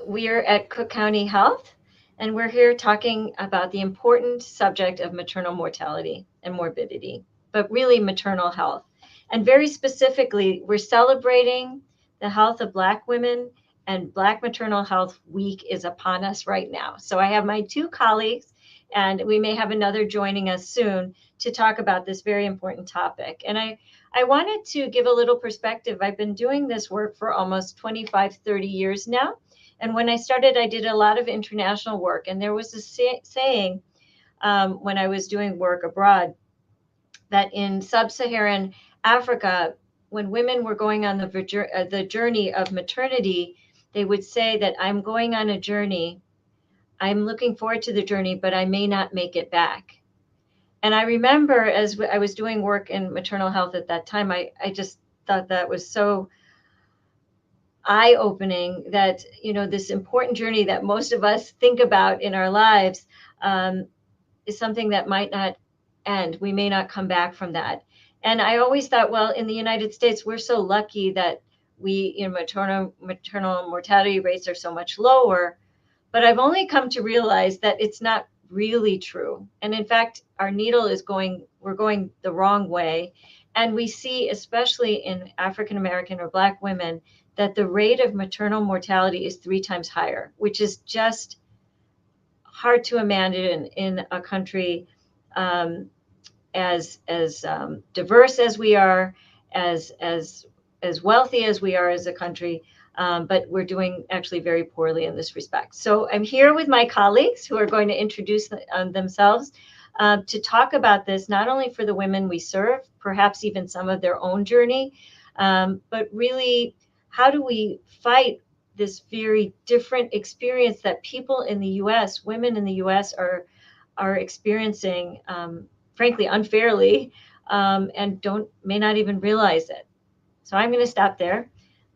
We are at Cook County Health, and we're here talking about the important subject of maternal mortality and morbidity, but really maternal health. And very specifically, we're celebrating the health of Black women, and Black Maternal Health Week is upon us right now. So I have my two colleagues, and we may have another joining us soon to talk about this very important topic. And I wanted to give a little perspective. I've been doing this work for almost 25, 30 years now. And when I started, I did a lot of international work. And there was a saying when I was doing work abroad that in sub-Saharan Africa, when women were going on the journey of maternity, they would say that I'm going on a journey. I'm looking forward to the journey, but I may not make it back. And I remember as I was doing work in maternal health at that time, I just thought that was so eye-opening that, this important journey that most of us think about in our lives is something that might not end. We may not come back from that. And I always thought, well, in the United States, we're so lucky that maternal mortality rates are so much lower. But I've only come to realize that it's not really true. And in fact, our needle we're going the wrong way. And we see, especially in African American or Black women, that the rate of maternal mortality is 3 times higher, which is just hard to imagine in a country as diverse as we are, as wealthy as we are as a country. But we're doing actually very poorly in this respect. So I'm here with my colleagues who are going to introduce themselves to talk about this, not only for the women we serve, perhaps even some of their own journey, but really, how do we fight this very different experience that people in the U.S., women in the U.S. are experiencing, frankly, unfairly, and may not even realize it. So I'm going to stop there.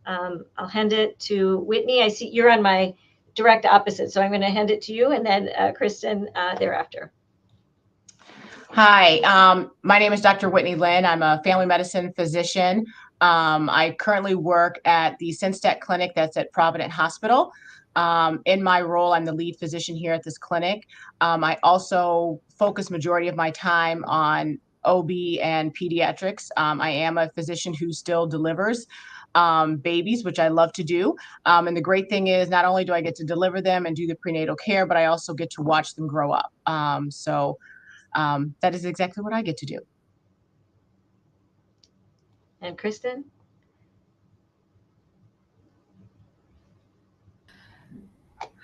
I'll hand it to Whitney. I see you're on my direct opposite, so I'm going to hand it to you, and then Kristen thereafter. Hi, my name is Dr. Whitney Lynn. I'm a family medicine physician. I currently work at the Sinstech clinic that's at Provident Hospital. In my role, I'm the lead physician here at this clinic. I also focus majority of my time on OB and pediatrics. I am a physician who still delivers babies, which I love to do. And the great thing is not only do I get to deliver them and do the prenatal care, but I also get to watch them grow up. That is exactly what I get to do. And Kristen?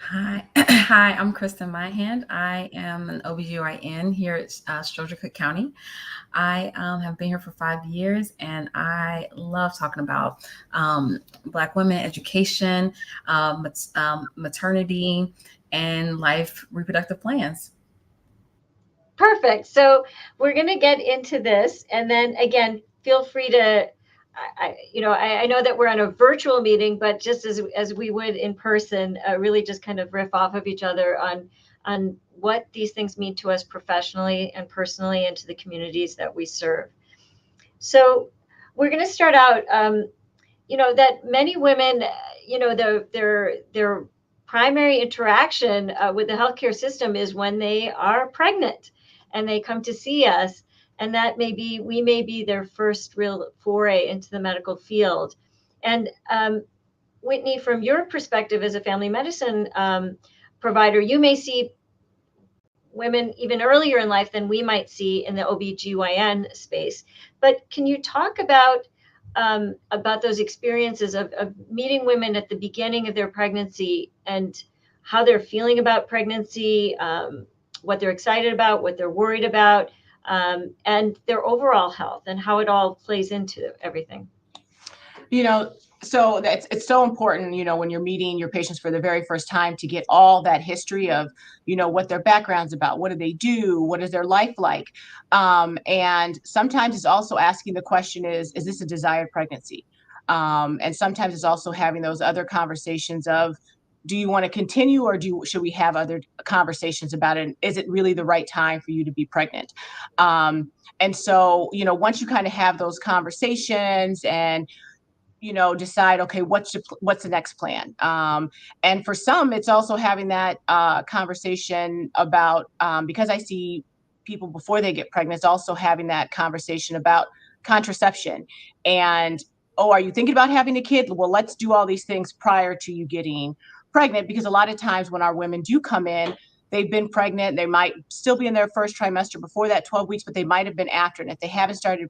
Hi, hi, I'm Kristen Myhand. I am an OBGYN here at Stroger Cook County. I have been here for 5 years, and I love talking about Black women, education, maternity, and life reproductive plans. Perfect. So we're going to get into this, and then again, feel free to. I know that we're on a virtual meeting, but just as we would in person, really just kind of riff off of each other on what these things mean to us professionally and personally, and to the communities that we serve. So we're going to start out. That many women, their primary interaction with the healthcare system is when they are pregnant, and they come to see us. And that we may be their first real foray into the medical field. And Whitney, from your perspective as a family medicine provider, you may see women even earlier in life than we might see in the OBGYN space. But can you talk about those experiences of meeting women at the beginning of their pregnancy, and how they're feeling about pregnancy, what they're excited about, what they're worried about, and their overall health, and how it all plays into everything? So it's so important, when you're meeting your patients for the very first time, to get all that history of, what their background's about, what do they do, what is their life like? And sometimes it's also asking the question is this a desired pregnancy? And sometimes it's also having those other conversations of, do you want to continue, or should we have other conversations about it? Is it really the right time for you to be pregnant? And so, once you kind of have those conversations, and decide, okay, what's the next plan? And for some, it's also having that conversation about, because I see people before they get pregnant, it's also having that conversation about contraception. And, oh, are you thinking about having a kid? Well, let's do all these things prior to you getting pregnant, because a lot of times when our women do come in, they've been pregnant, they might still be in their first trimester before that 12 weeks, but they might have been after. And if they haven't started,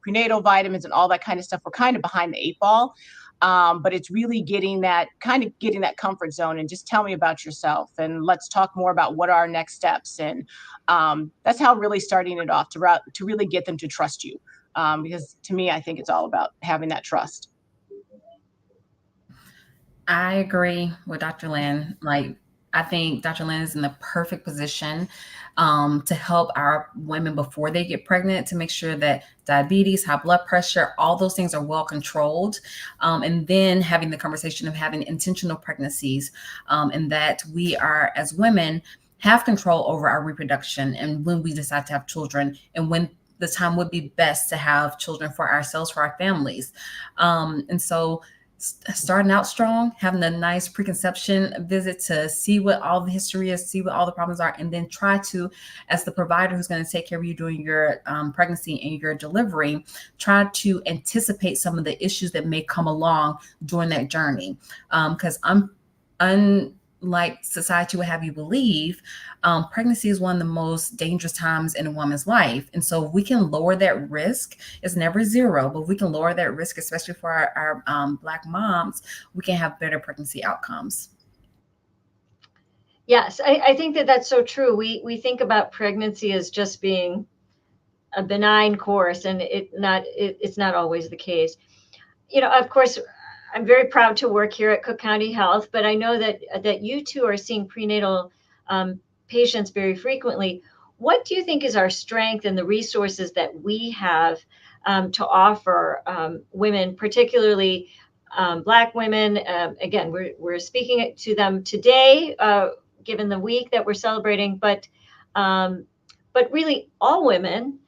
prenatal vitamins and all that kind of stuff, we're kind of behind the 8 ball. But it's really getting that comfort zone and just tell me about yourself and let's talk more about what are our next steps. And that's how really starting it off to really get them to trust you. Because to me, I think it's all about having that trust. I agree with Dr. Lynn. I think Dr. Lynn is in the perfect position to help our women before they get pregnant, to make sure that diabetes, high blood pressure, all those things are well controlled. And then having the conversation of having intentional pregnancies, and that we are, as women, have control over our reproduction and when we decide to have children and when the time would be best to have children for ourselves, for our families. And so starting out strong, having a nice preconception visit to see what all the history is, see what all the problems are, and then try to, as the provider who's going to take care of you during your pregnancy and your delivery, try to anticipate some of the issues that may come along during that journey. Because unlike society would have you believe, pregnancy is one of the most dangerous times in a woman's life. And so we can lower that risk. It's never zero, but we can lower that risk, especially for our Black moms. We can have better pregnancy outcomes. Yes, I think that's so true. We think about pregnancy as just being a benign course, and it's not always the case. Of course, I'm very proud to work here at Cook County Health, but I know that you two are seeing prenatal patients very frequently. What do you think is our strength and the resources that we have to offer women, particularly Black women? Again, we're speaking to them today, given the week that we're celebrating, but really all women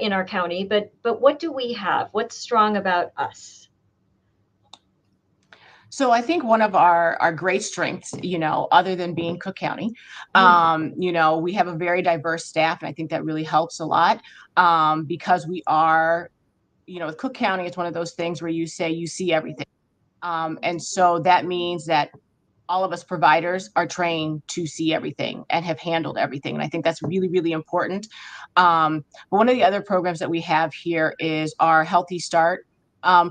in our county. But what do we have? What's strong about us? So I think one of our great strengths, other than being Cook County, we have a very diverse staff, and I think that really helps a lot because we are, with Cook County, it's one of those things where you see everything. And so that means that all of us providers are trained to see everything and have handled everything. And I think that's really, really important. But one of the other programs that we have here is our Healthy Start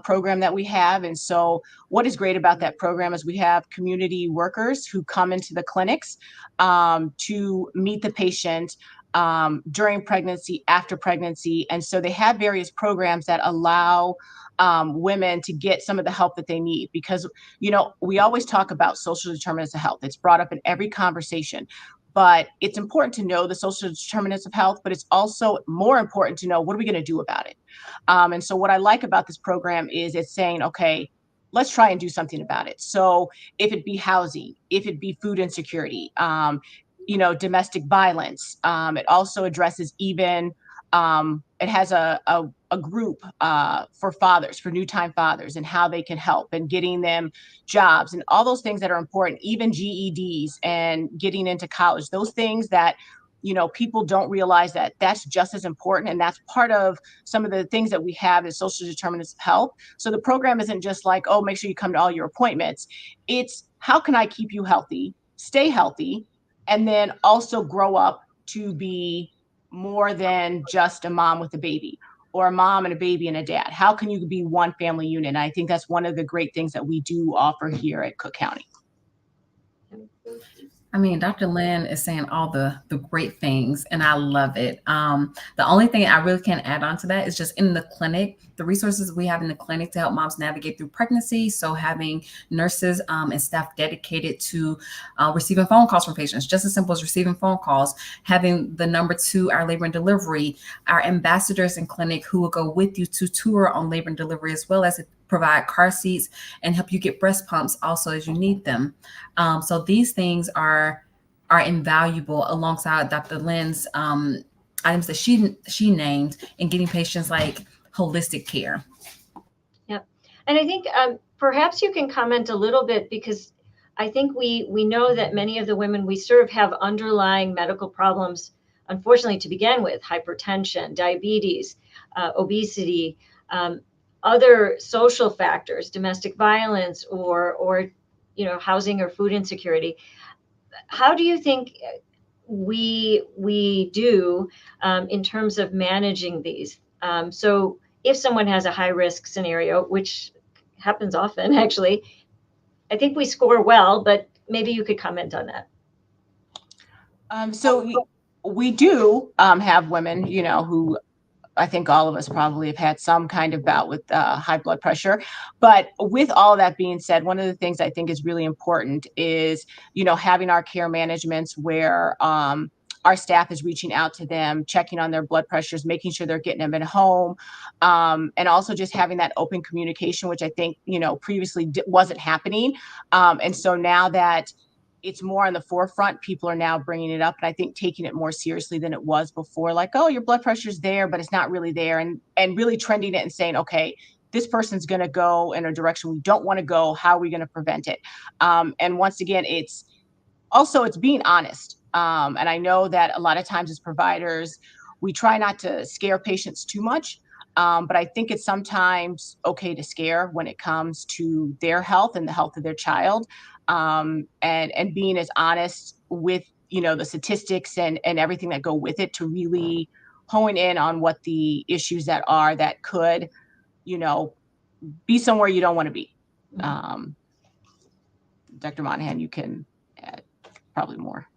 program that we have. And so what is great about that program is we have community workers who come into the clinics to meet the patient during pregnancy, after pregnancy. And so they have various programs that allow women to get some of the help that they need, because, we always talk about social determinants of health. It's brought up in every conversation. But it's important to know the social determinants of health, but it's also more important to know, what are we going to do about it? And so what I like about this program is it's saying, okay, let's try and do something about it. So if it be housing, if it be food insecurity, domestic violence, it also addresses even, it has a group for fathers, for new time fathers, and how they can help and getting them jobs and all those things that are important, even GEDs and getting into college, those things that, people don't realize that that's just as important. And that's part of some of the things that we have as social determinants of health. So the program isn't just like, oh, make sure you come to all your appointments. It's how can I keep you healthy, stay healthy, and then also grow up to be more than just a mom with a baby, or a mom and a baby and a dad. How can you be one family unit? And I think that's one of the great things that we do offer here at Cook County. I mean, Dr. Lynn is saying all the great things, and I love it. The only thing I really can add on to that is just in the clinic, the resources we have in the clinic to help moms navigate through pregnancy. So having nurses and staff dedicated to receiving phone calls from patients, just as simple as receiving phone calls, having the number 2, our labor and delivery, our ambassadors in clinic who will go with you to tour on labor and delivery, as well as provide car seats and help you get breast pumps also as you need them. So these things are invaluable alongside Dr. Lynn's items that she named in getting patients like holistic care. Yep. And I think perhaps you can comment a little bit, because I think we know that many of the women we serve have underlying medical problems, unfortunately, to begin with: hypertension, diabetes, obesity, other social factors, domestic violence, or housing or food insecurity. How do you think we do in terms of managing these? So if someone has a high risk scenario, which happens often, actually, I think we score well, but maybe you could comment on that. So we do have women, who I think all of us probably have had some kind of bout with high blood pressure. But with all that being said, one of the things I think is really important is, having our care managements where our staff is reaching out to them, checking on their blood pressures, making sure they're getting them at home, and also just having that open communication, which I think, previously wasn't happening. And so now that it's more on the forefront, people are now bringing it up, and I think taking it more seriously than it was before. Like, oh, your blood pressure's there, but it's not really there, and really trending it and saying, okay, this person's going to go in a direction we don't want to go. How are we going to prevent it? And once again, it's being honest. And I know that a lot of times as providers, we try not to scare patients too much. But I think it's sometimes okay to scare when it comes to their health and the health of their child. And being as honest with, the statistics and everything that go with it, to really hone in on what the issues that could, be somewhere you don't want to be. Dr. Monahan, you can add probably more.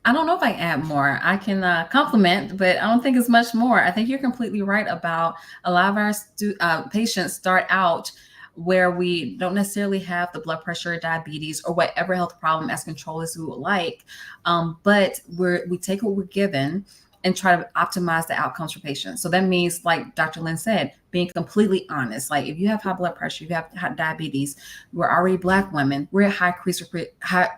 I don't know if I can add more. I can compliment, but I don't think it's much more. I think you're completely right about a lot of our patients start out where we don't necessarily have the blood pressure or diabetes or whatever health problem as control as we would like. But we take what we're given and try to optimize the outcomes for patients. So that means, like Dr. Lynn said, being completely honest. Like, if you have high blood pressure, you have diabetes, we're already Black women, we're at high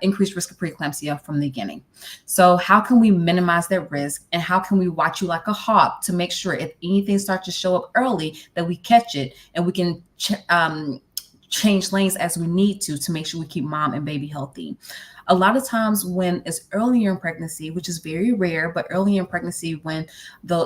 increased risk of preeclampsia from the beginning. So how can we minimize that risk, and how can we watch you like a hawk to make sure if anything starts to show up early that we catch it and we can change lanes as we need to make sure we keep mom and baby healthy. A lot of times when it's earlier in pregnancy, which is very rare, but early in pregnancy when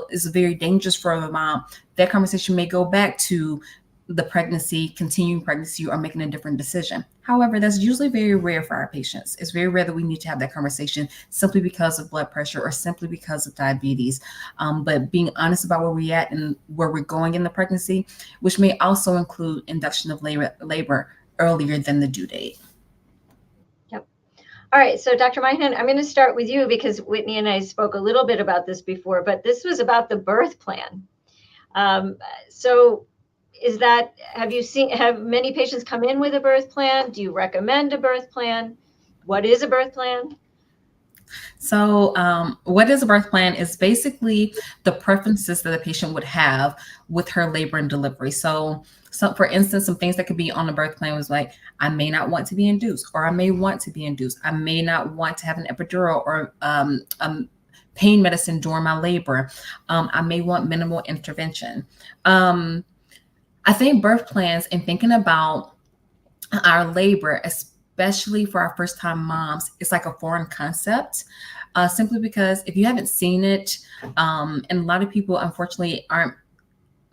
it's very dangerous for the mom, that conversation may go back to the pregnancy, continuing pregnancy, or making a different decision. However, that's usually very rare for our patients. It's very rare that we need to have that conversation simply because of blood pressure or simply because of diabetes. But being honest about where we're at and where we're going in the pregnancy, which may also include induction of labor earlier than the due date. Yep. All right. So Dr. Monahan, I'm going to start with you, because Whitney and I spoke a little bit about this before, but this was about the birth plan. So have many patients come in with a birth plan? Do you recommend a birth plan? What is a birth plan? So what is a birth plan is basically the preferences that a patient would have with her labor and delivery. So for instance, some things that could be on the birth plan was like, I may not want to be induced, or I may want to be induced. I may not want to have an epidural or pain medicine during my labor. I may want minimal intervention. I think birth plans, and thinking about our labor, especially for our first time moms, it's like a foreign concept, simply because if you haven't seen it, and a lot of people unfortunately aren't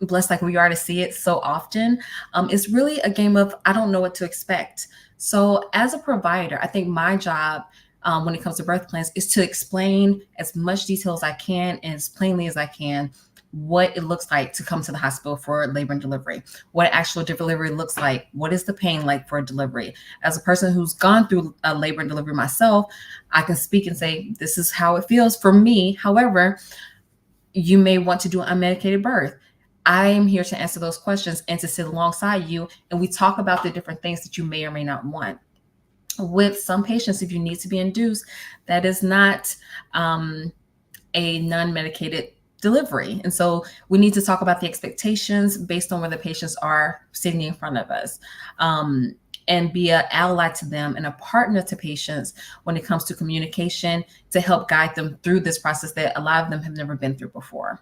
blessed like we are to see it so often, it's really a game of, I don't know what to expect. So as a provider, I think my job when it comes to birth plans is to explain as much detail as I can and as plainly as I can what it looks like to come to the hospital for labor and delivery, what actual delivery looks like, what is the pain like for a delivery. As a person who's gone through a labor and delivery myself, I can speak and say, this is how it feels for me. However, you may want to do an unmedicated birth. I am here to answer those questions and to sit alongside you, and we talk about the different things that you may or may not want. With some patients, if you need to be induced, that is not a non-medicated delivery. And so we need to talk about the expectations based on where the patients are sitting in front of us, and be an ally to them and a partner to patients when it comes to communication, to help guide them through this process that a lot of them have never been through before.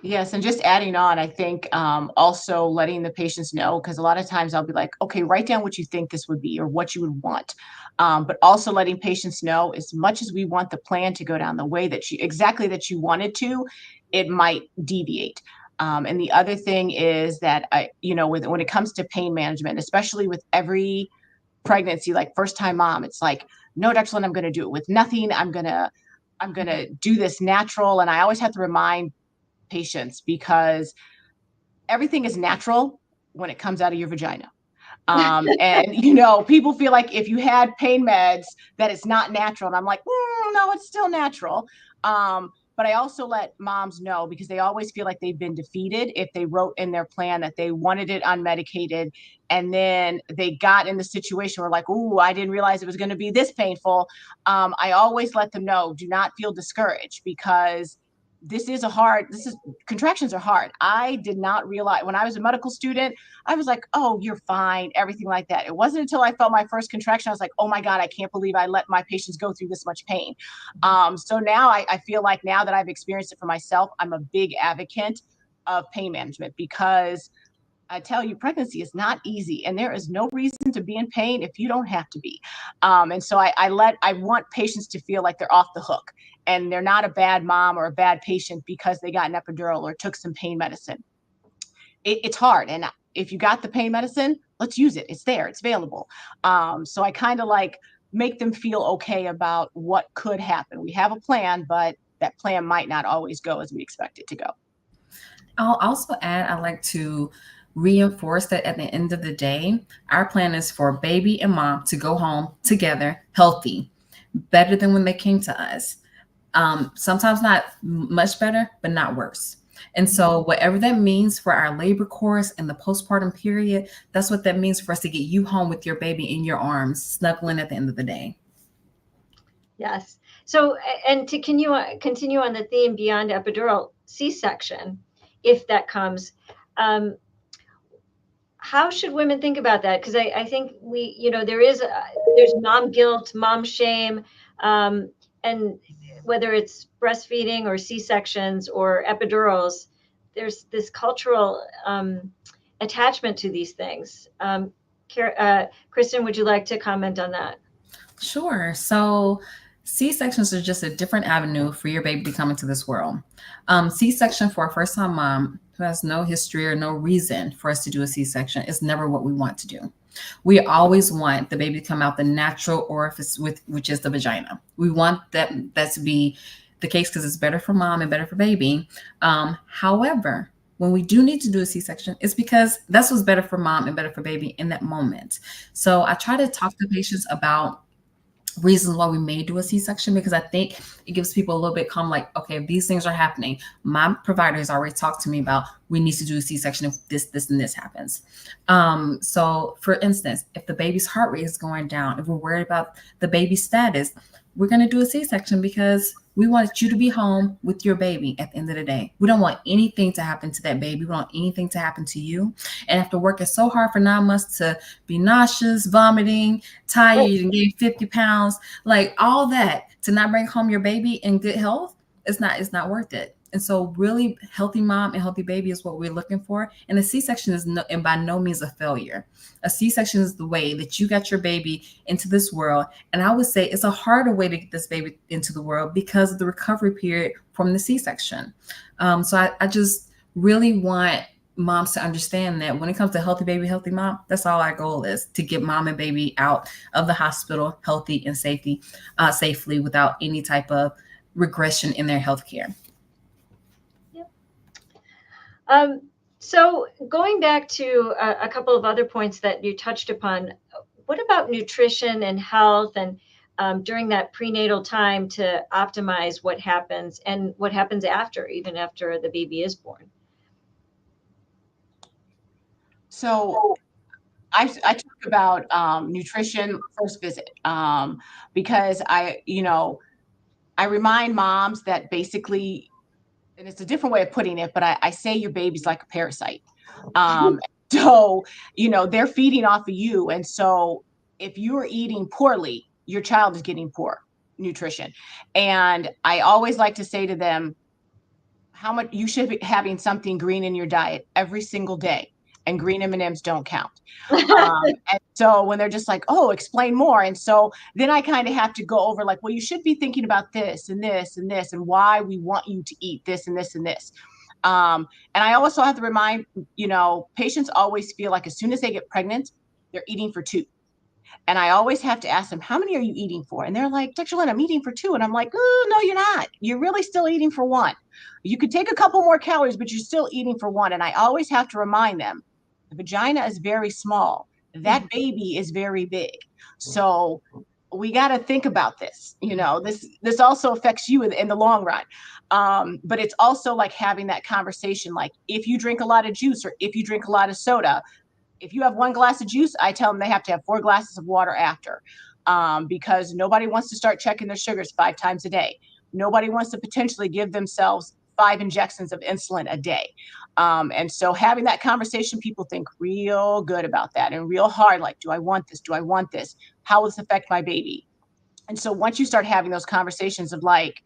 Yes, and just adding on, I think also letting the patients know, because a lot of times I'll be like, okay, write down what you think this would be or what you would want. But also letting patients know, as much as we want the plan to go down the way that you exactly that you wanted to, it might deviate. And the other thing is that when it comes to pain management, especially with every pregnancy, like first time mom, it's like, no, Dr. Lynn, I'm going to do it with nothing. I'm gonna do this natural, and I always have to remind patients because everything is natural when it comes out of your vagina. And people feel like if you had pain meds that it's not natural. And I'm like, no, it's still natural. But I also let moms know because they always feel like they've been defeated if they wrote in their plan that they wanted it unmedicated. And then they got in the situation where like, oh, I didn't realize it was going to be this painful. I always let them know, do not feel discouraged because contractions are hard. I did not realize when I was a medical student, I was like, oh, you're fine, everything like that. It wasn't until I felt my first contraction, I was like, oh my God, I can't believe I let my patients go through this much pain. So now I feel like now that I've experienced it for myself, I'm a big advocate of pain management because I tell you, pregnancy is not easy, and there is no reason to be in pain if you don't have to be. And so I want patients to feel like they're off the hook, and they're not a bad mom or a bad patient because they got an epidural or took some pain medicine. It's hard, and if you got the pain medicine, let's use it. It's there, it's available. So I kind of like make them feel okay about what could happen. We have a plan, but that plan might not always go as we expect it to go. I'll also add, I like to reinforce that at the end of the day, our plan is for baby and mom to go home together, healthy, better than when they came to us. Sometimes not much better, but not worse. And so, whatever that means for our labor course and the postpartum period, that's what that means for us to get you home with your baby in your arms, snuggling at the end of the day. Yes. So, and to continue on the theme beyond epidural, C-section, if that comes, how should women think about that? Because I think there's mom guilt, mom shame, and whether it's breastfeeding or C-sections or epidurals, there's this cultural attachment to these things. Kristen, would you like to comment on that? Sure. So, C-sections are just a different avenue for your baby to come into this world. C-section for a first-time mom who has no history or no reason for us to do a C-section is never what we want to do. We always want the baby to come out the natural orifice which is the vagina. We want that to be the case because it's better for mom and better for baby. However, when we do need to do a C-section, it's because that's what's better for mom and better for baby in that moment. So I try to talk to patients about reasons why we may do a C-section because I think it gives people a little bit calm, like, okay, if these things are happening, my provider has already talked to me about we need to do a C-section if this, and this happens. So for instance, if the baby's heart rate is going down, if we're worried about the baby's status, we're going to do a C-section because we want you to be home with your baby at the end of the day. We don't want anything to happen to that baby. We don't want anything to happen to you. And after working so hard for 9 months to be nauseous, vomiting, tired, and gain 50 pounds, like all that to not bring home your baby in good health, it's not worth it. And so really healthy mom and healthy baby is what we're looking for. And a C-section is and by no means a failure. A C-section is the way that you got your baby into this world. And I would say it's a harder way to get this baby into the world because of the recovery period from the C-section. So I just really want moms to understand that when it comes to healthy baby, healthy mom, that's all our goal is, to get mom and baby out of the hospital healthy and safely without any type of regression in their health care. So going back to a couple of other points that you touched upon, what about nutrition and health and during that prenatal time to optimize what happens and what happens even after the baby is born? So I talk about nutrition first visit because I remind moms that basically, and it's a different way of putting it, but I say your baby's like a parasite. So, they're feeding off of you. And so if you're eating poorly, your child is getting poor nutrition. And I always like to say to them, how much you should be having something green in your diet every single day, and green M&Ms don't count. And so when they're just like, oh, explain more. And so then I kind of have to go over like, well, you should be thinking about this and this and this and why we want you to eat this and this and this. And I also have to remind, patients always feel like as soon as they get pregnant, they're eating for two. And I always have to ask them, how many are you eating for? And they're like, Dr. Lynn, I'm eating for two. And I'm like, oh, no, you're not. You're really still eating for one. You could take a couple more calories, but you're still eating for one. And I always have to remind them, the vagina is very small. That baby is very big. So we got to think about this. This also affects you in the long run. But it's also like having that conversation, like if you drink a lot of juice or if you drink a lot of soda, if you have one glass of juice, I tell them they have to have 4 glasses of water after, because nobody wants to start checking their sugars 5 times a day. Nobody wants to potentially give themselves 5 injections of insulin a day. And so having that conversation, people think real good about that and real hard, like, do I want this? Do I want this? How will this affect my baby? And so once you start having those conversations of like,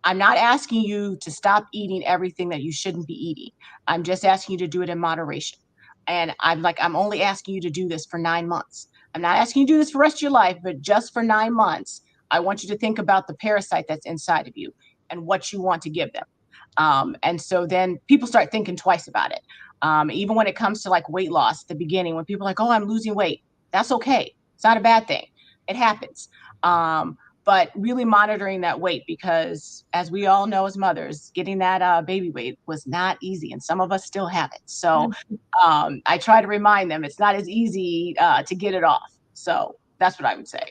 I'm not asking you to stop eating everything that you shouldn't be eating. I'm just asking you to do it in moderation. And I'm only asking you to do this for 9 months. I'm not asking you to do this for the rest of your life, but just for 9 months, I want you to think about the parasite that's inside of you and what you want to give them. And so then people start thinking twice about it. Even when it comes to like weight loss at the beginning, when people are like, oh, I'm losing weight, that's okay. It's not a bad thing. It happens. But really monitoring that weight, because as we all know as mothers, getting that baby weight was not easy, and some of us still have it. So I try to remind them it's not as easy to get it off. So that's what I would say.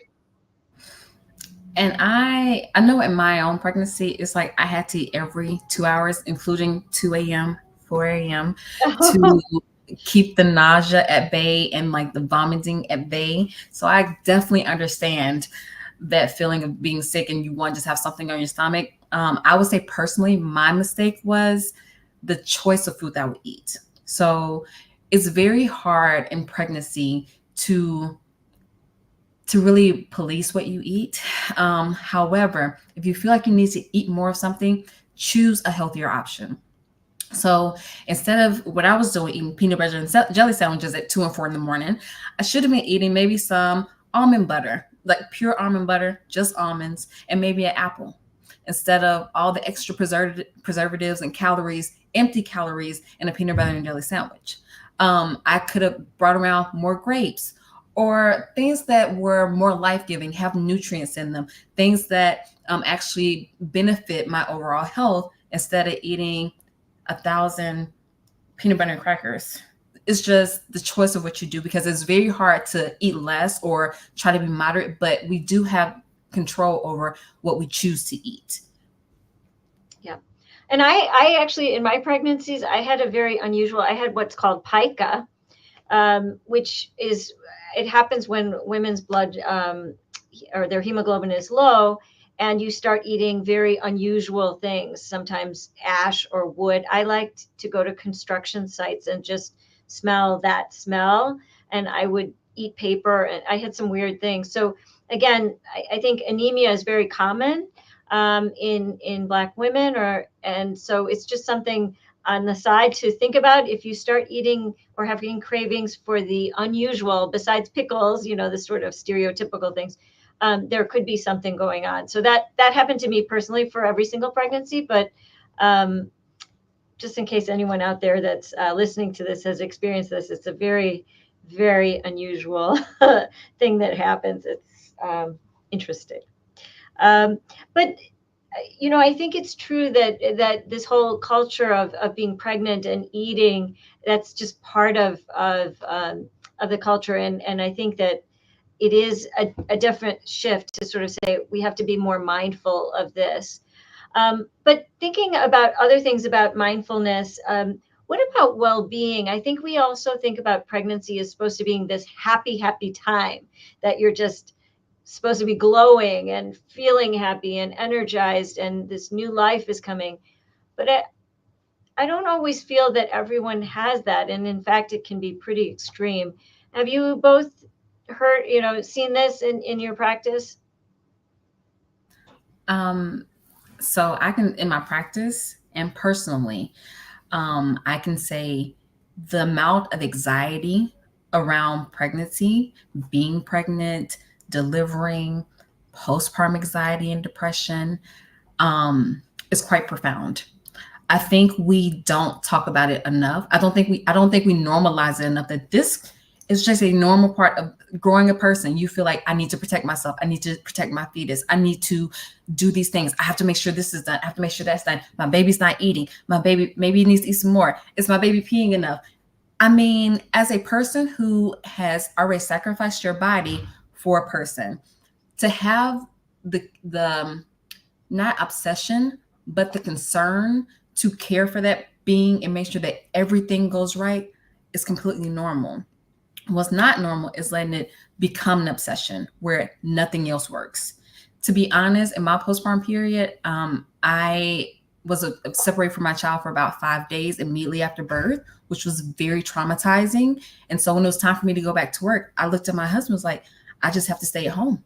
And I know in my own pregnancy, it's like I had to eat every 2 hours, including 2 a.m., 4 a.m. to keep the nausea at bay and like the vomiting at bay. So I definitely understand that feeling of being sick and you want to just have something on your stomach. I would say personally, my mistake was the choice of food that I would eat. So it's very hard in pregnancy to really police what you eat. However, if you feel like you need to eat more of something, choose a healthier option. So instead of what I was doing, eating peanut butter and jelly sandwiches at 2 and 4 in the morning, I should have been eating maybe some almond butter, like pure almond butter, just almonds, and maybe an apple, instead of all the extra preservatives and calories, empty calories in a peanut butter and jelly sandwich. I could have brought around more grapes or things that were more life-giving, have nutrients in them, things that actually benefit my overall health, instead of eating 1,000 peanut butter and crackers. It's just the choice of what you do, because it's very hard to eat less or try to be moderate, but we do have control over what we choose to eat. Yeah. And I actually, in my pregnancies, I had I had what's called pica, which is, it happens when women's blood or their hemoglobin is low, and you start eating very unusual things, sometimes ash or wood. I liked to go to construction sites and just smell that smell, and I would eat paper, and I had some weird things. So again, I think anemia is very common in Black women, and so it's just something on the side to think about. If you start eating or having cravings for the unusual, besides pickles, the sort of stereotypical things, there could be something going on. So that happened to me personally for every single pregnancy, but just in case anyone out there that's listening to this has experienced this, it's a very, very unusual thing that happens. It's interesting. But I think it's true that this whole culture of being pregnant and eating, that's just part of the culture, and I think that it is a different shift to sort of say we have to be more mindful of this. But thinking about other things about mindfulness, what about well-being? I think we also think about pregnancy as supposed to being this happy, happy time that you're just supposed to be glowing and feeling happy and energized, and this new life is coming. But I don't always feel that everyone has that, and in fact, it can be pretty extreme. Have you both seen this in your practice? So I can, in my practice, And personally, I can say the amount of anxiety around pregnancy, being pregnant, delivering, postpartum anxiety and depression, um, is quite profound. I think we don't talk about it enough. I don't think we normalize it enough that this is just a normal part of growing a person. You feel like I need to protect myself. I need to protect my fetus. I need to do these things. I have to make sure this is done. I have to make sure that's done. My baby's not eating. My baby maybe needs to eat some more. Is my baby peeing enough? I mean, as a person who has already sacrificed your body for a person, to have the not obsession, but the concern to care for that being and make sure that everything goes right is completely normal. What's not normal is letting it become an obsession where nothing else works. To be honest, in my postpartum period, I was separated from my child for about 5 days immediately after birth, which was very traumatizing. And so when it was time for me to go back to work, I looked at my husband, was like, I just have to stay at home.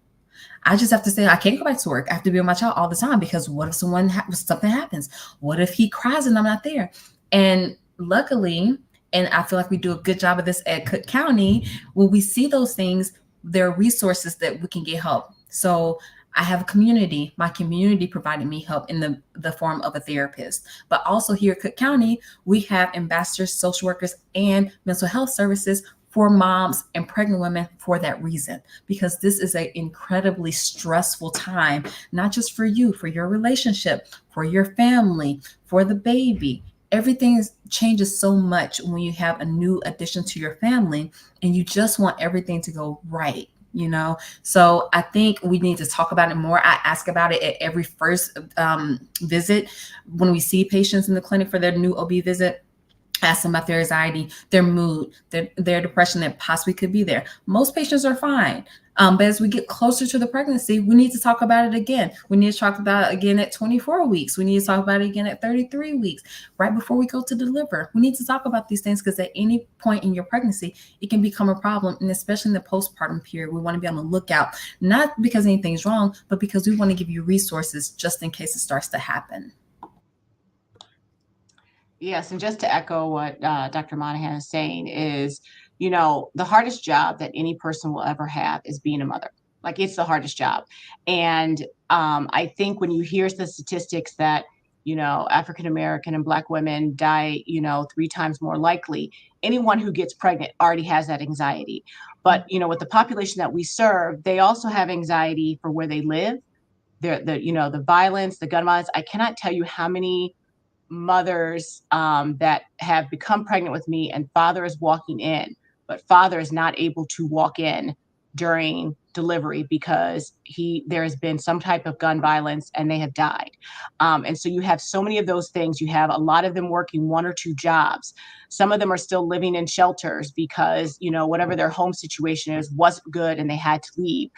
I just have to say I can't go back to work. I have to be with my child all the time because what if something happens? What if he cries and I'm not there? And luckily, and I feel like we do a good job of this at Cook County, when we see those things, there are resources that we can get help. So I have a community. My community provided me help in the form of a therapist. But also here at Cook County, we have ambassadors, social workers, and mental health services for moms and pregnant women for that reason, because this is an incredibly stressful time, not just for you, for your relationship, for your family, for the baby. Everything changes so much when you have a new addition to your family and you just want everything to go right. So I think we need to talk about it more. I ask about it at every first visit when we see patients in the clinic for their new OB visit. Ask them about their anxiety, their mood, their depression that possibly could be there. Most patients are fine. But as we get closer to the pregnancy, we need to talk about it again. We need to talk about it again at 24 weeks. We need to talk about it again at 33 weeks, right before we go to deliver. We need to talk about these things because at any point in your pregnancy, it can become a problem. And especially in the postpartum period, we want to be on the lookout, not because anything's wrong, but because we want to give you resources just in case it starts to happen. Yes, and just to echo what Dr. Monahan is saying is, the hardest job that any person will ever have is being a mother. Like it's the hardest job. And I think when you hear the statistics that, African American and Black women die, 3 times more likely, anyone who gets pregnant already has that anxiety. But, with the population that we serve, they also have anxiety for where they live. The violence, the gun violence. I cannot tell you how many mothers that have become pregnant with me and father is walking in, but father is not able to walk in during delivery because there has been some type of gun violence and they have died. And so you have so many of those things. You have a lot of them working 1 or 2 jobs. Some of them are still living in shelters because, whatever their home situation is wasn't good and they had to leave.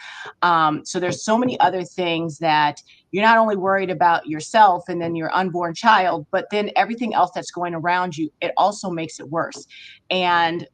So there's so many other things that you're not only worried about yourself and then your unborn child, but then everything else that's going around you, it also makes it worse. And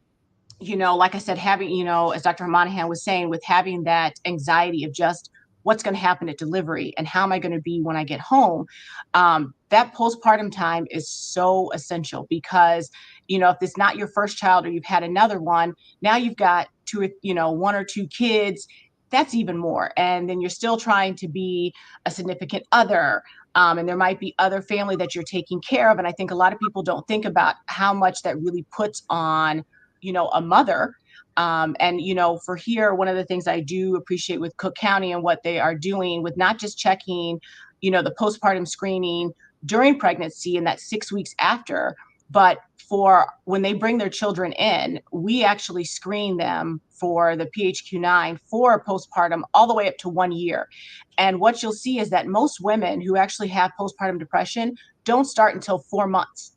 like I said, having, as Dr. Monahan was saying, with having that anxiety of just what's going to happen at delivery and how am I going to be when I get home, that postpartum time is so essential because, if it's not your first child or you've had another one, now you've got 1 or 2 kids. That's even more. And then you're still trying to be a significant other. And there might be other family that you're taking care of. And I think a lot of people don't think about how much that really puts on a mother. And, for here, one of the things I do appreciate with Cook County and what they are doing with not just checking, the postpartum screening during pregnancy and that 6 weeks after, but for when they bring their children in, we actually screen them for the PHQ-9 for postpartum all the way up to 1 year. And what you'll see is that most women who actually have postpartum depression don't start until 4 months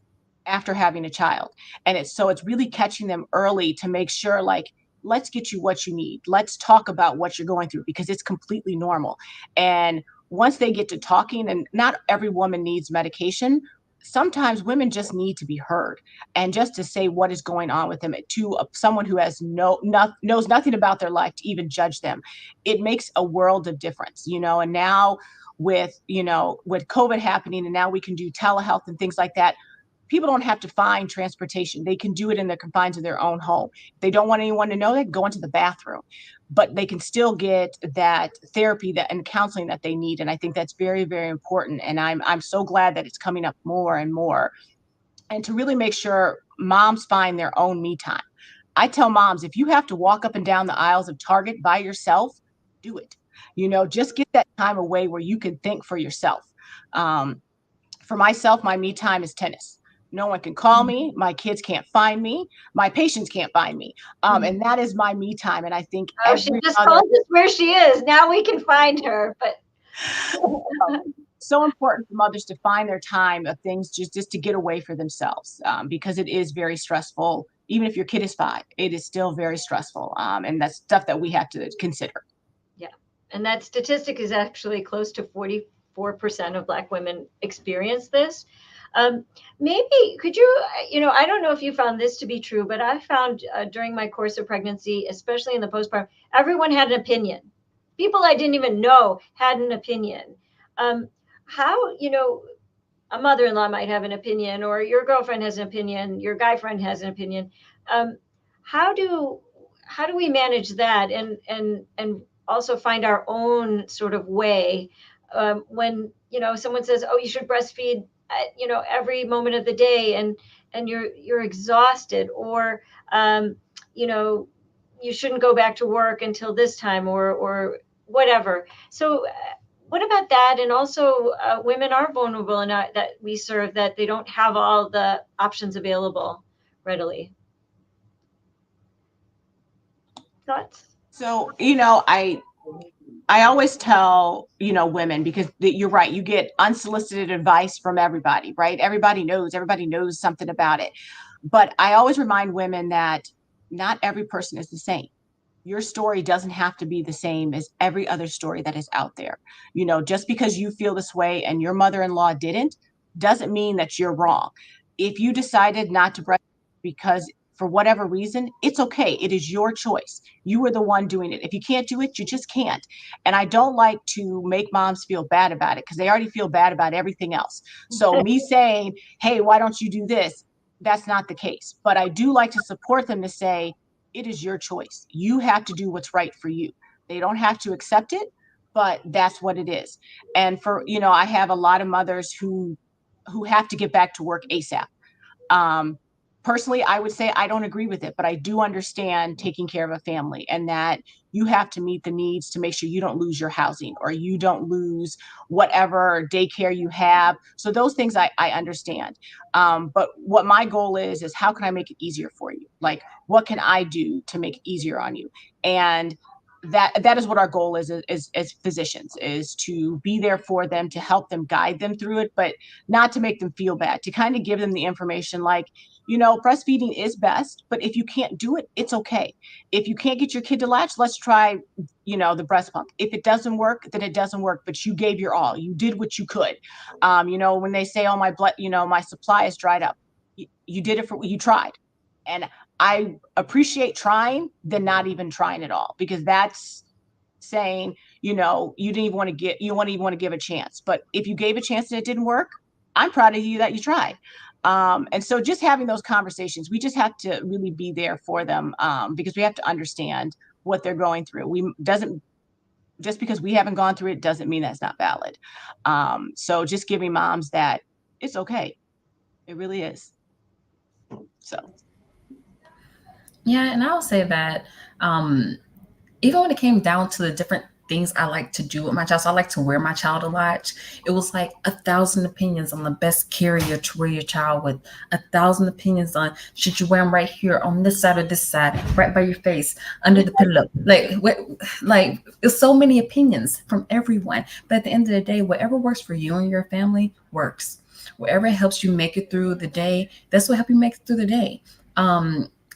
after having a child. And it's really catching them early to make sure, like, let's get you what you need. Let's talk about what you're going through because it's completely normal. And once they get to talking, and not every woman needs medication, sometimes women just need to be heard, and just to say what is going on with them to someone who has knows nothing about their life to even judge them. It makes a world of difference, and now with COVID happening, and now we can do telehealth and things like that. People don't have to find transportation. They can do it in the confines of their own home. If they don't want anyone to know, they can go into the bathroom, but they can still get that therapy and counseling that they need. And I think that's very, very important. And I'm so glad that it's coming up more and more. And to really make sure moms find their own me time. I tell moms, if you have to walk up and down the aisles of Target by yourself, do it. Just get that time away where you can think for yourself. For myself, my me time is tennis. No one can call me. My kids can't find me. My patients can't find me. And that is my me time. And I think she just told us where she is. Now we can find her. But so important for mothers to find their time of things just to get away for themselves, because it is very stressful. Even if your kid is 5, it is still very stressful. And that's stuff that we have to consider. Yeah. And that statistic is actually close to 44% of Black women experience this. Maybe could you, I don't know if you found this to be true, but I found during my course of pregnancy, especially in the postpartum, everyone had an opinion. People I didn't even know had an opinion. How, a mother-in-law might have an opinion, or your girlfriend has an opinion, your guy friend has an opinion. How do we manage that and also find our own sort of way when, someone says, oh, you should breastfeed every moment of the day, and you're exhausted, or you shouldn't go back to work until this time, or whatever. So what about that? And also women are vulnerable in that we serve, that they don't have all the options available readily. Thoughts? So, I always tell, women, because you're right, you get unsolicited advice from everybody, right? Everybody knows something about it. But I always remind women that not every person is the same. Your story doesn't have to be the same as every other story that is out there. Just because you feel this way and your mother-in-law didn't, doesn't mean that you're wrong. If you decided not to breastfeed because for whatever reason, it's okay. It is your choice. You were the one doing it. If you can't do it, you just can't. And I don't like to make moms feel bad about it, because they already feel bad about everything else. So me saying, hey, why don't you do this? That's not the case. But I do like to support them to say, it is your choice. You have to do what's right for you. They don't have to accept it, but that's what it is. And for, I have a lot of mothers who have to get back to work ASAP. Personally, I would say I don't agree with it, but I do understand taking care of a family, and that you have to meet the needs to make sure you don't lose your housing, or you don't lose whatever daycare you have. So those things I understand. But what my goal is how can I make it easier for you? Like, what can I do to make it easier on you? And that is what our goal is as physicians, is to be there for them, to help them, guide them through it, but not to make them feel bad, to kind of give them the information like, breastfeeding is best, but if you can't do it, it's okay. If you can't get your kid to latch, let's try, the breast pump. If it doesn't work, then it doesn't work, but you gave your all. You did what you could. When they say, oh, my blood, my supply is dried up, you did it for what you tried. And I appreciate trying than not even trying at all, because that's saying, you didn't even want to give a chance. But if you gave a chance and it didn't work, I'm proud of you that you tried. And so just having those conversations, we just have to really be there for them, because we have to understand what they're going through. Just because we haven't gone through it doesn't mean that's not valid. So just giving moms that it's okay. It really is. So. Yeah, and I'll say that even when it came down to the different things I like to do with my child, so I like to wear my child a lot. It was like 1,000 opinions on the best carrier to wear your child with, 1,000 opinions on should you wear them right here on this side or this side, right by your face, under the pillow. Like there's so many opinions from everyone. But at the end of the day, whatever works for you and your family works. Whatever helps you make it through the day, that's what helps you make it through the day.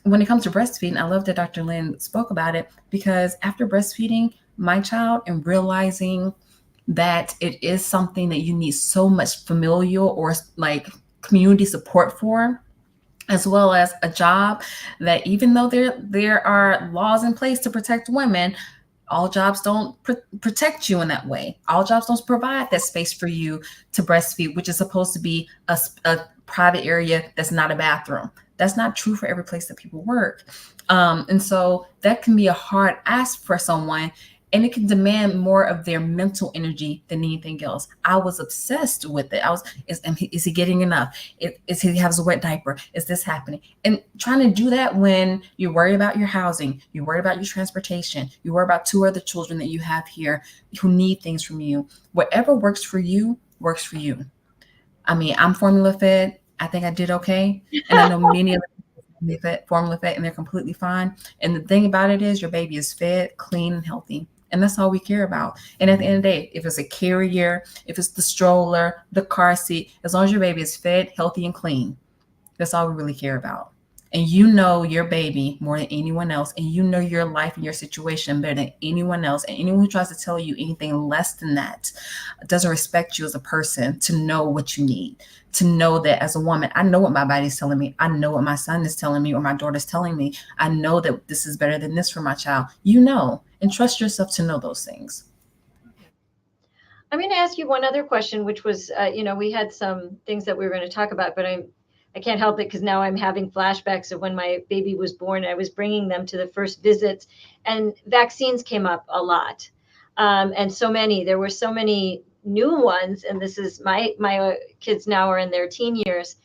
When it comes to breastfeeding, I love that Dr. Lynn spoke about it, because after breastfeeding my child and realizing that it is something that you need so much familial or like community support for, as well as a job that, even though there are laws in place to protect women, all jobs don't protect you in that way. All jobs don't provide that space for you to breastfeed, which is supposed to be a private area that's not a bathroom. That's not true for every place that people work. And so that can be a hard ask for someone, and it can demand more of their mental energy than anything else. I was obsessed with it. Is he getting enough? Is he has a wet diaper? Is this happening? And trying to do that when you worry about your housing, you worry about your transportation, you worry about 2 other children that you have here who need things from you. Whatever works for you works for you. I mean, I'm formula fed. I think I did okay. And I know many of formula fed, and they're completely fine. And the thing about it is your baby is fed, clean, and healthy. And that's all we care about. And at the end of the day, if it's a carrier, if it's the stroller, the car seat, as long as your baby is fed, healthy, and clean, that's all we really care about. And you know your baby more than anyone else, and you know your life and your situation better than anyone else. And anyone who tries to tell you anything less than that doesn't respect you as a person to know what you need, to know that as a woman, I know what my body's telling me. I know what my son is telling me or my daughter's telling me. I know that this is better than this for my child. You know, and trust yourself to know those things. I'm going to ask you one other question, which was, we had some things that we were going to talk about, but I can't help it because now I'm having flashbacks of when my baby was born. I was bringing them to the first visits, and vaccines came up a lot. And there were so many new ones, and this is my kids now are in their teen years.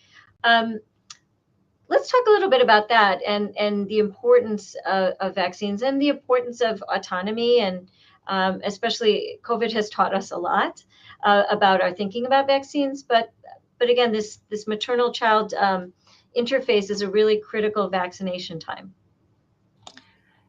Let's talk a little bit about that and the importance of vaccines and the importance of autonomy, and especially COVID has taught us a lot about our thinking about vaccines. But again, this maternal child interface is a really critical vaccination time.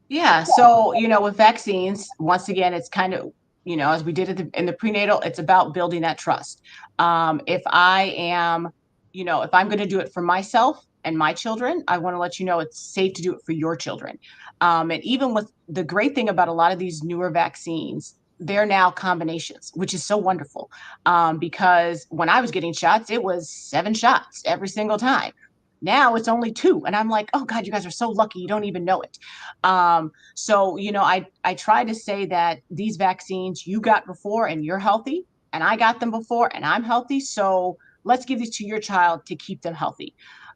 Yeah. So, with vaccines, once again, it's kind of, as we did in the prenatal, it's about building that trust. If I am, if I'm going to do it for myself and my children, I want to let you know it's safe to do it for your children. And even with the great thing about a lot of these newer vaccines, they're now combinations, which is so wonderful. Because when I was getting shots, it was 7 shots every single time. Now it's only 2. And I'm like, oh God, you guys are so lucky. You don't even know it. So, I try to say that these vaccines you got before and you're healthy, and I got them before and I'm healthy. So let's give these to your child to keep them healthy.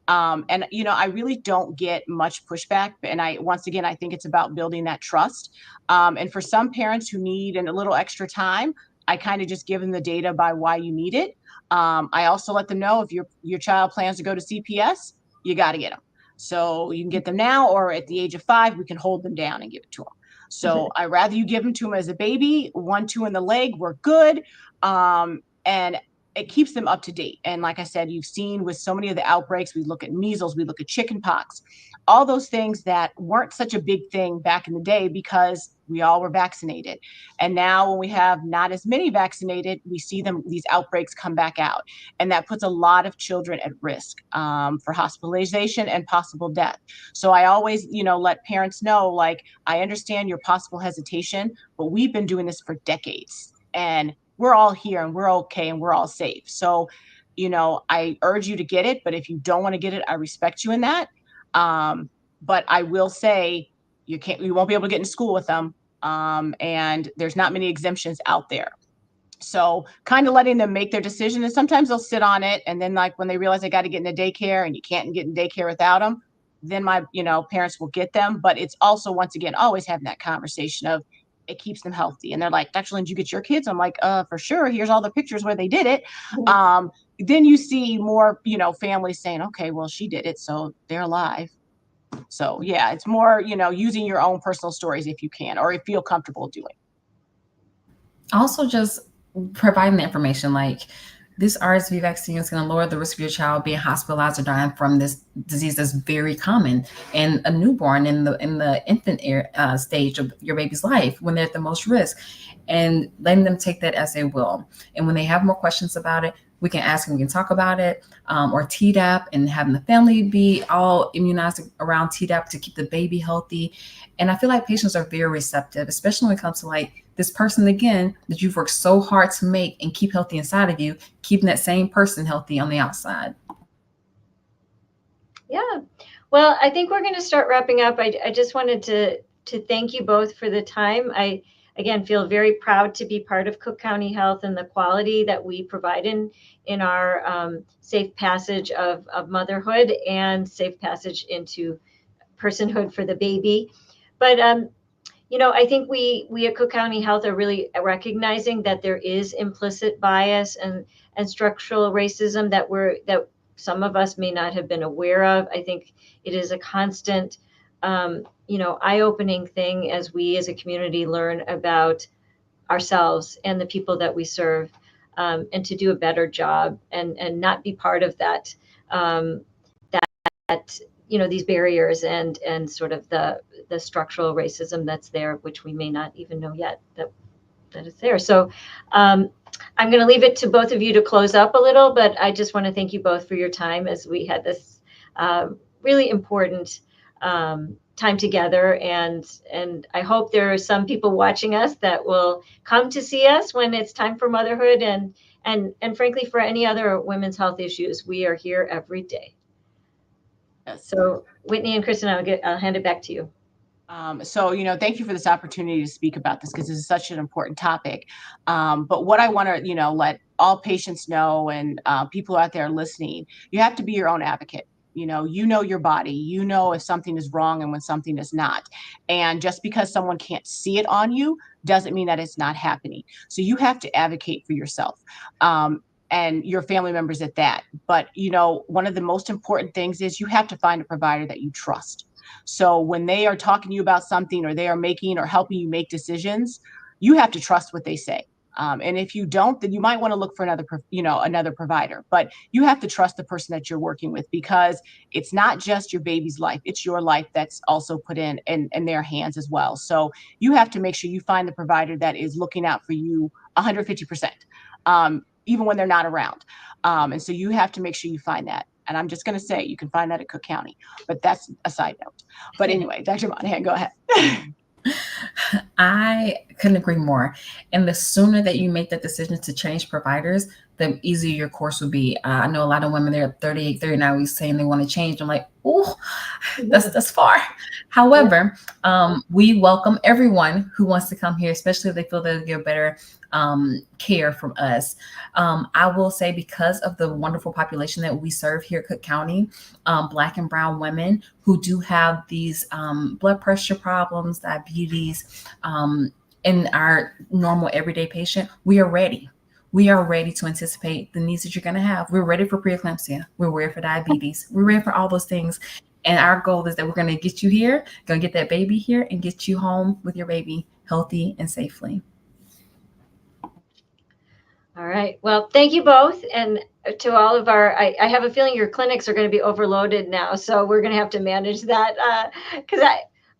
And, I really don't get much pushback. And once again, I think it's about building that trust. And for some parents who need a little extra time, I kind of just give them the data by why you need it. I also let them know if your child plans to go to CPS, you got to get them. So you can get them now, or at the age of 5, we can hold them down and give it to them. So I rather you give them to them as a baby. 1, 2 in the leg, we're good. And it keeps them up to date. And like I said, you've seen with so many of the outbreaks, we look at measles, we look at chickenpox, all those things that weren't such a big thing back in the day because we all were vaccinated. And now when we have not as many vaccinated, we see these outbreaks come back out. And that puts a lot of children at risk for hospitalization and possible death. So I always, let parents know, like, I understand your possible hesitation, but we've been doing this for decades. And we're all here and we're okay and we're all safe. So, I urge you to get it, but if you don't want to get it, I respect you in that. But I will say you won't be able to get in school with them. And there's not many exemptions out there. So kind of letting them make their decision, and sometimes they'll sit on it. And then like when they realize they got to get into daycare and you can't get in daycare without them, then my, parents will get them. But it's also, once again, always having that conversation of, it keeps them healthy. And they're like, Dr. Lynn, did you get your kids? I'm like, for sure. Here's all the pictures where they did it. Then you see more, families saying, okay, well, she did it, so they're alive. So yeah, it's more, using your own personal stories if you can, or if you feel comfortable doing. Also, just providing the information like this RSV vaccine is going to lower the risk of your child being hospitalized or dying from this disease that's very common in a newborn, in the infant stage of your baby's life when they're at the most risk, and letting them take that as they will. And when they have more questions about it, we can ask them, we can talk about it, or Tdap, and having the family be all immunized around Tdap to keep the baby healthy. And I feel like patients are very receptive, especially when it comes to like this person, again, that you've worked so hard to make and keep healthy inside of you, keeping that same person healthy on the outside. Yeah. Well, I think we're going to start wrapping up. I just wanted to thank you both for the time. I again feel very proud to be part of Cook County Health and the quality that we provide in our safe passage of motherhood and safe passage into personhood for the baby. But I think we at Cook County Health are really recognizing that there is implicit bias and structural racism that some of us may not have been aware of. I think it is a constant, eye-opening thing as we as a community learn about ourselves and the people that we serve, and to do a better job and not be part of that that these barriers and sort of the structural racism that's there, which we may not even know yet that is there. So I'm going to leave it to both of you to close up a little, but I just want to thank you both for your time as we had this really important time together. And I hope there are some people watching us that will come to see us when it's time for motherhood and frankly, for any other women's health issues. We are here every day. Yes. So Whitney and Kristen, I'll hand it back to you. Thank you for this opportunity to speak about this because this is such an important topic. But what I want to, let all patients know and people out there listening, you have to be your own advocate. You know your body, if something is wrong and when something is not. And just because someone can't see it on you doesn't mean that it's not happening. So you have to advocate for yourself. And your family members at that. But, one of the most important things is you have to find a provider that you trust. So when they are talking to you about something or they are making or helping you make decisions, you have to trust what they say. And if you don't, then you might want to look for another provider. But you have to trust the person that you're working with because it's not just your baby's life; it's your life that's also put in their hands as well. So you have to make sure you find the provider that is looking out for you 150%, even when they're not around. And so you have to make sure you find that. And I'm just going to say you can find that at Cook County, but that's a side note. But anyway, Dr. Monahan, go ahead. I couldn't agree more. And the sooner that you make that decision to change providers, the easier your course will be. I know a lot of women, they're 38, 39 weeks saying they want to change. I'm like, oh, that's far. However, we welcome everyone who wants to come here, especially if they feel they'll get better care from us. I will say because of the wonderful population that we serve here at Cook County, Black and brown women who do have these blood pressure problems, diabetes, in our normal everyday patient, we are ready. We are ready to anticipate the needs that you're going to have. We're ready for preeclampsia. We're ready for diabetes. We're ready for all those things. And our goal is that we're going to get you here, going to get that baby here and get you home with your baby healthy and safely. All right. Well, thank you both. And to all of I have a feeling your clinics are going to be overloaded now. So we're going to have to manage that because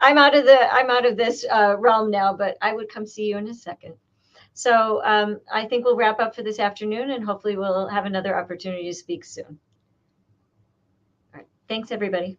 I'm out of this realm now, but I would come see you in a second. So I think we'll wrap up for this afternoon and hopefully we'll have another opportunity to speak soon. All right. Thanks, everybody.